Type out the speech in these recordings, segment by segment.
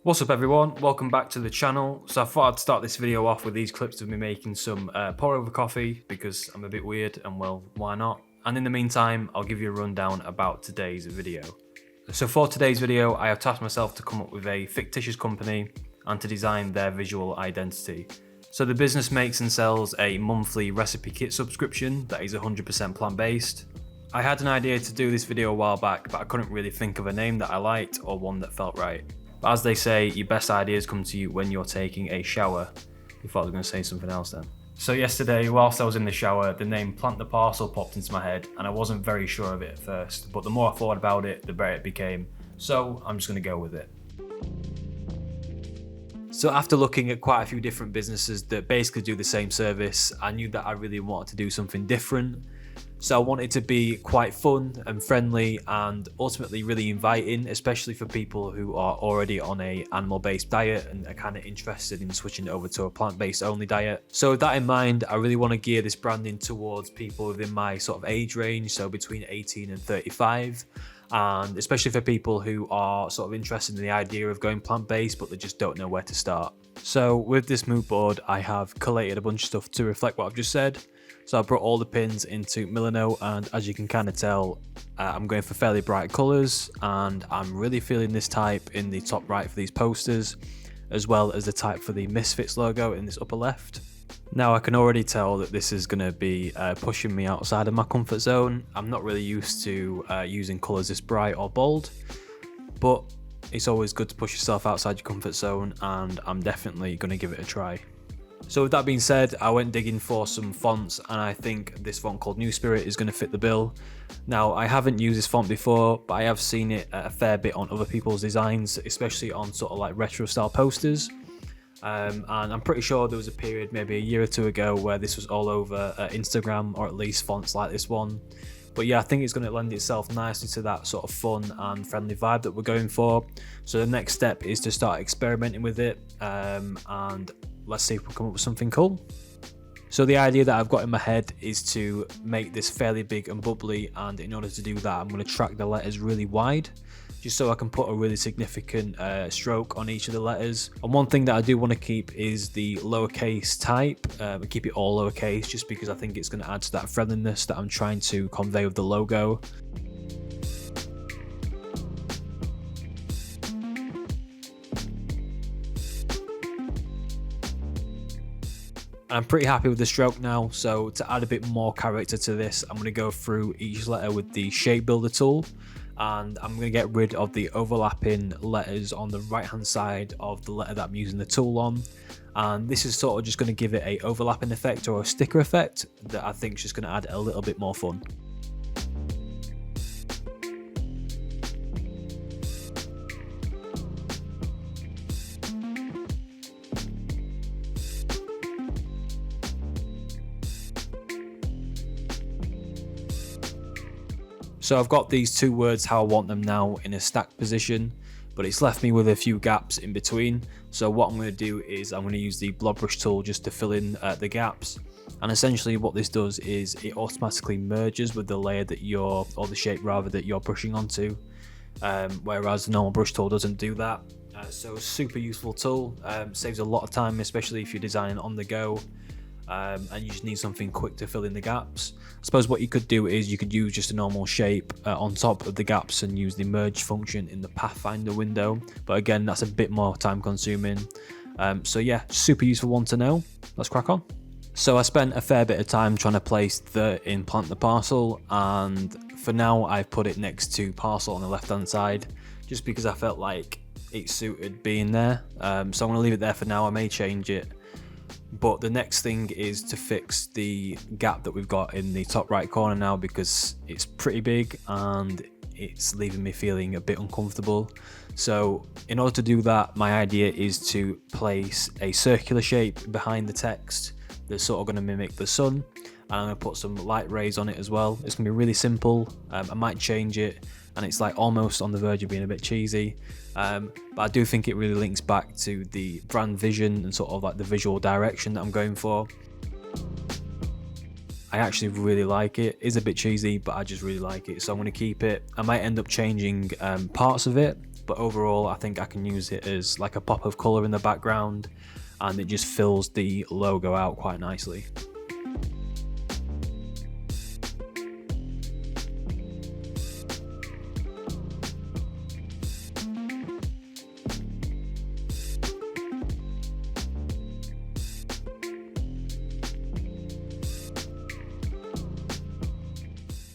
What's up everyone, welcome back to the channel. So I thought I'd start this video off with these clips of me making some pour over coffee because I'm a bit weird and well, why not? And in the meantime, I'll give you a rundown about today's video. So for today's video, I have tasked myself to come up with a fictitious company and to design their visual identity. So the business makes and sells a monthly recipe kit subscription that is 100% plant-based. I had an idea to do this video a while back, but I couldn't really think of a name that I liked or one that felt right. But as they say, your best ideas come to you when you're taking a shower. You thought I was going to say something else then. So yesterday, whilst I was in the shower, the name Plant the Parcel popped into my head and I wasn't very sure of it at first, but the more I thought about it, the better it became. So I'm just going to go with it. So after looking at quite a few different businesses that basically do the same service, I knew that I really wanted to do something different. So I wanted to be quite fun and friendly and ultimately really inviting, especially for people who are already on a animal-based diet and are kind of interested in switching over to a plant-based only diet. So with that in mind, I really want to gear this branding towards people within my sort of age range, so between 18 and 35. And especially for people who are sort of interested in the idea of going plant-based, but they just don't know where to start. So with this mood board, I have collated a bunch of stuff to reflect what I've just said. So I brought all the pins into Milano, and as you can kind of tell, I'm going for fairly bright colours, and I'm really feeling this type in the top right for these posters, as well as the type for the Misfits logo in this upper left. Now I can already tell that this is going to be pushing me outside of my comfort zone. I'm not really used to using colours this bright or bold, but it's always good to push yourself outside your comfort zone, and I'm definitely going to give it a try. So with that being said, I went digging for some fonts, and I think this font called New Spirit is going to fit the bill. Now, I haven't used this font before, but I have seen it a fair bit on other people's designs, especially on sort of like retro style posters. And I'm pretty sure there was a period maybe a year or two ago where this was all over Instagram, or at least fonts like this one. But yeah, I think it's going to lend itself nicely to that sort of fun and friendly vibe that we're going for. So the next step is to start experimenting with it, and let's see if we come up with something cool. So the idea that I've got in my head is to make this fairly big and bubbly, and in order to do that, I'm going to track the letters really wide, just so I can put a really significant stroke on each of the letters. And one thing that I do want to keep is the lowercase type, and keep it all lowercase, just because I think it's going to add to that friendliness that I'm trying to convey with the logo. I'm pretty happy with the stroke now, so to add a bit more character to this, I'm going to go through each letter with the shape builder tool, and I'm going to get rid of the overlapping letters on the right hand side of the letter that I'm using the tool on. And this is sort of just going to give it a overlapping effect or a sticker effect that I think is just going to add a little bit more fun. So I've got these two words how I want them now in a stacked position, but it's left me with a few gaps in between. So what I'm going to do is I'm going to use the blob brush tool just to fill in the gaps. And essentially what this does is it automatically merges with the layer that you're, or the shape rather, that you're brushing onto, whereas the normal brush tool doesn't do that. So super useful tool, saves a lot of time, especially if you're designing on the go. And you just need something quick to fill in the gaps. I suppose what you could do is you could use just a normal shape on top of the gaps and use the merge function in the Pathfinder window, but again that's a bit more time consuming. So yeah, super useful one to know. Let's crack on. So I spent a fair bit of time trying to place the in Plant the Parcel, and for now I've put it next to Parcel on the left hand side just because I felt like it suited being there. So I'm going to leave it there for now. I may change it. But the next thing is to fix the gap that we've got in the top right corner now, because it's pretty big and it's leaving me feeling a bit uncomfortable. So in order to do that, my idea is to place a circular shape behind the text that's sort of going to mimic the sun, and I'm going to put some light rays on it as well. It's going to be really simple. I might change it, and it's like almost on the verge of being a bit cheesy, but I do think it really links back to the brand vision and sort of like the visual direction that I'm going for. I actually really like it. It's a bit cheesy, but I just really like it, so I'm going to keep it. I might end up changing parts of it, but overall I think I can use it as like a pop of colour in the background, and it just fills the logo out quite nicely.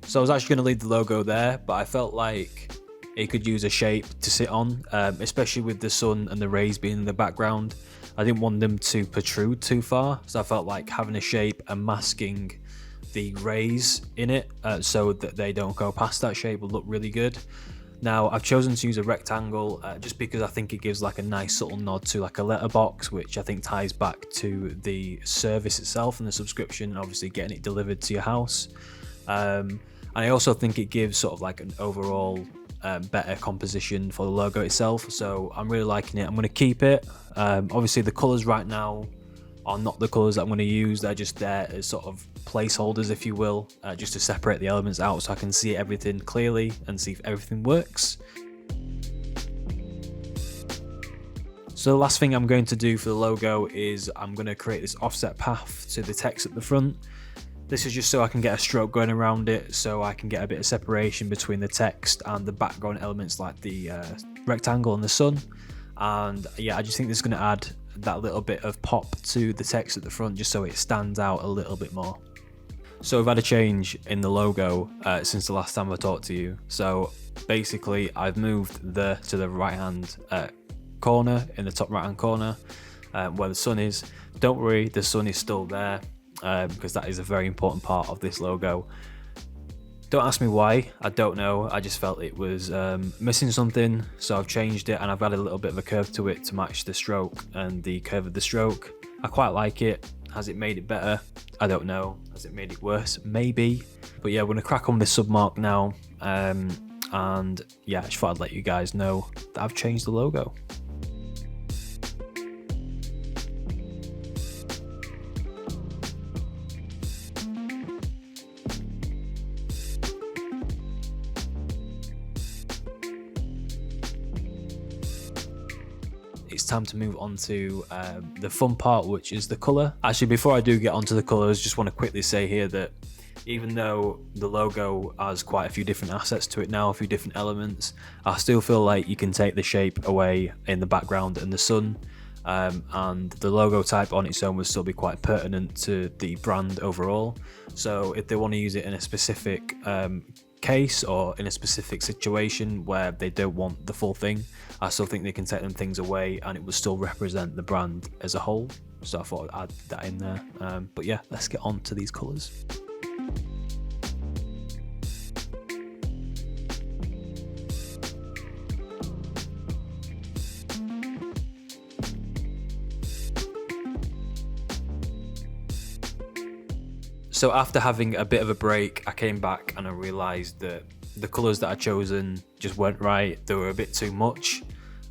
So I was actually going to leave the logo there, but I felt like it could use a shape to sit on, especially with the sun and the rays being in the background. I didn't want them to protrude too far, so I felt like having a shape and masking the rays in it so that they don't go past that shape would look really good. Now I've chosen to use a rectangle just because I think it gives like a nice subtle nod to like a letterbox, which I think ties back to the service itself and the subscription, and obviously getting it delivered to your house. And I also think it gives sort of like an overall better composition for the logo itself, so I'm really liking it. I'm going to keep it. Obviously the colours right now are not the colours that I'm going to use, they're just there as sort of placeholders, if you will, just to separate the elements out so I can see everything clearly and see if everything works. So the last thing I'm going to do for the logo is I'm going to create this offset path to the text at the front. This is just so I can get a stroke going around it, so I can get a bit of separation between the text and the background elements like the rectangle and the sun. And yeah, I just think this is going to add that little bit of pop to the text at the front, just so it stands out a little bit more. So we've had a change in the logo since the last time I talked to you. So basically I've moved to the right hand corner, in the top right hand corner where the sun is. Don't worry, the sun is still there. Because that is a very important part of this logo. Don't ask me why, I don't know, I just felt it was missing something, so I've changed it and I've added a little bit of a curve to it to match the stroke and the curve of the stroke. I quite like it. Has it made it better? I don't know. Has it made it worse? Maybe. But yeah, we're gonna crack on with this submark now, and yeah, I just thought I'd let you guys know that I've changed the logo. It's time to move on to the fun part, which is the colour. Actually, before I do get onto the colours, just want to quickly say here that even though the logo has quite a few different assets to it now, a few different elements, I still feel like you can take the shape away in the background and the sun, and the logo type on its own will still be quite pertinent to the brand overall. So if they want to use it in a specific case or in a specific situation where they don't want the full thing, I still think they can take them things away and it will still represent the brand as a whole. So I thought I'd add that in there. But yeah, let's get on to these colours. So after having a bit of a break, I came back and I realised that the colours that I'd chosen just weren't right. They were a bit too much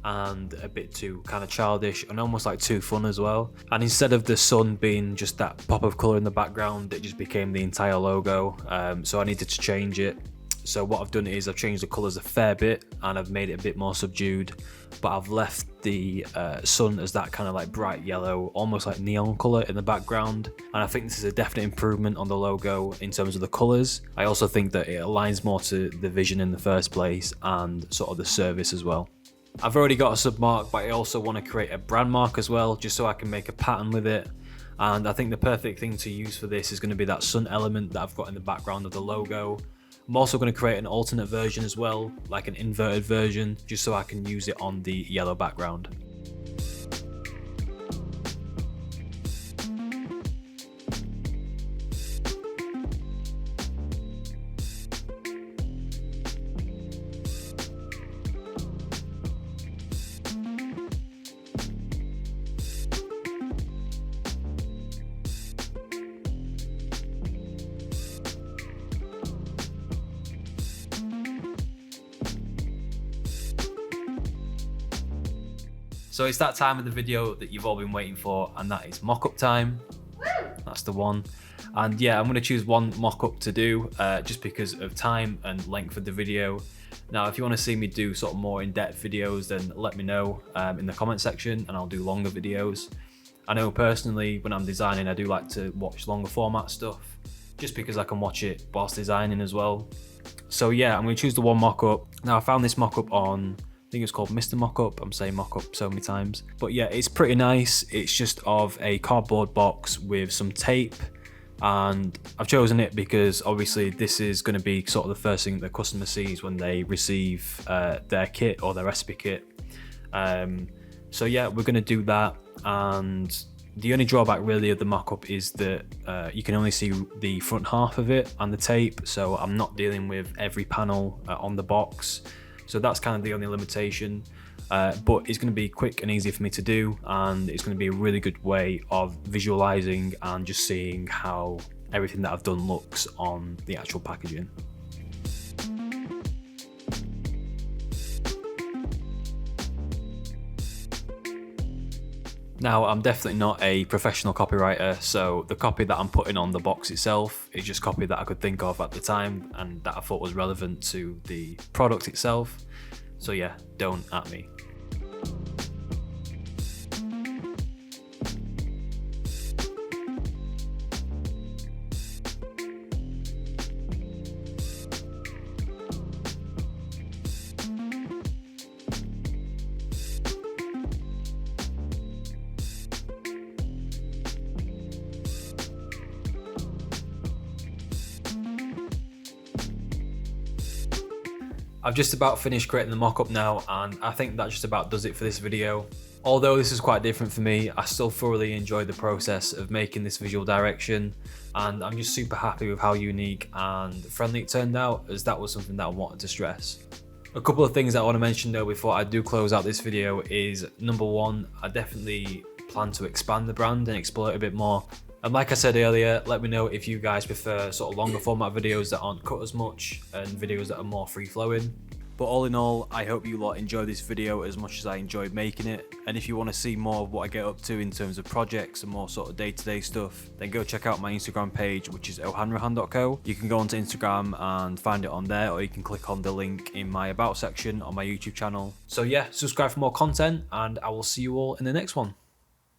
and a bit too kind of childish and almost like too fun as well. And instead of the sun being just that pop of colour in the background, it just became the entire logo. So I needed to change it. So what I've done is I've changed the colours a fair bit and I've made it a bit more subdued, but I've left the sun as that kind of like bright yellow, almost like neon colour in the background. And I think this is a definite improvement on the logo in terms of the colours. I also think that it aligns more to the vision in the first place and sort of the service as well. I've already got a submark, but I also want to create a brand mark as well, just so I can make a pattern with it. And I think the perfect thing to use for this is going to be that sun element that I've got in the background of the logo. I'm also going to create an alternate version as well, like an inverted version, just so I can use it on the yellow background. So it's that time of the video that you've all been waiting for, and that is mock-up time. that's the one. And yeah, I'm going to choose one mock-up to do just because of time and length of the video. Now, if you want to see me do sort of more in-depth videos, then let me know in the comment section and I'll do longer videos. I know personally when I'm designing, I do like to watch longer format stuff just because I can watch it whilst designing as well. So yeah, I'm going to choose the one mock-up. Now, I found this mock-up on, I think it's called Mr. Mock-up. I'm saying mock-up so many times. But yeah, it's pretty nice. It's just of a cardboard box with some tape. And I've chosen it because obviously this is going to be sort of the first thing the customer sees when they receive their kit or their recipe kit. So yeah, we're going to do that. And the only drawback really of the mock-up is that you can only see the front half of it and the tape. So I'm not dealing with every panel on the box. So that's kind of the only limitation. But it's going to be quick and easy for me to do, and it's going to be a really good way of visualizing and just seeing how everything that I've done looks on the actual packaging. Now, I'm definitely not a professional copywriter, so the copy that I'm putting on the box itself is just copy that I could think of at the time and that I thought was relevant to the product itself. So yeah, don't at me. I've just about finished creating the mock-up now, and I think that just about does it for this video. Although this is quite different for me, I still thoroughly enjoyed the process of making this visual direction, and I'm just super happy with how unique and friendly it turned out, as that was something that I wanted to stress. A couple of things that I want to mention though before I do close out this video is, number one, I definitely plan to expand the brand and explore it a bit more. And like I said earlier, let me know if you guys prefer sort of longer format videos that aren't cut as much and videos that are more free flowing. But all in all, I hope you lot enjoyed this video as much as I enjoyed making it. And if you want to see more of what I get up to in terms of projects and more sort of day-to-day stuff, then go check out my Instagram page, which is ohanrahan.co. You can go onto Instagram and find it on there, or you can click on the link in my about section on my YouTube channel. So yeah, subscribe for more content, and I will see you all in the next one.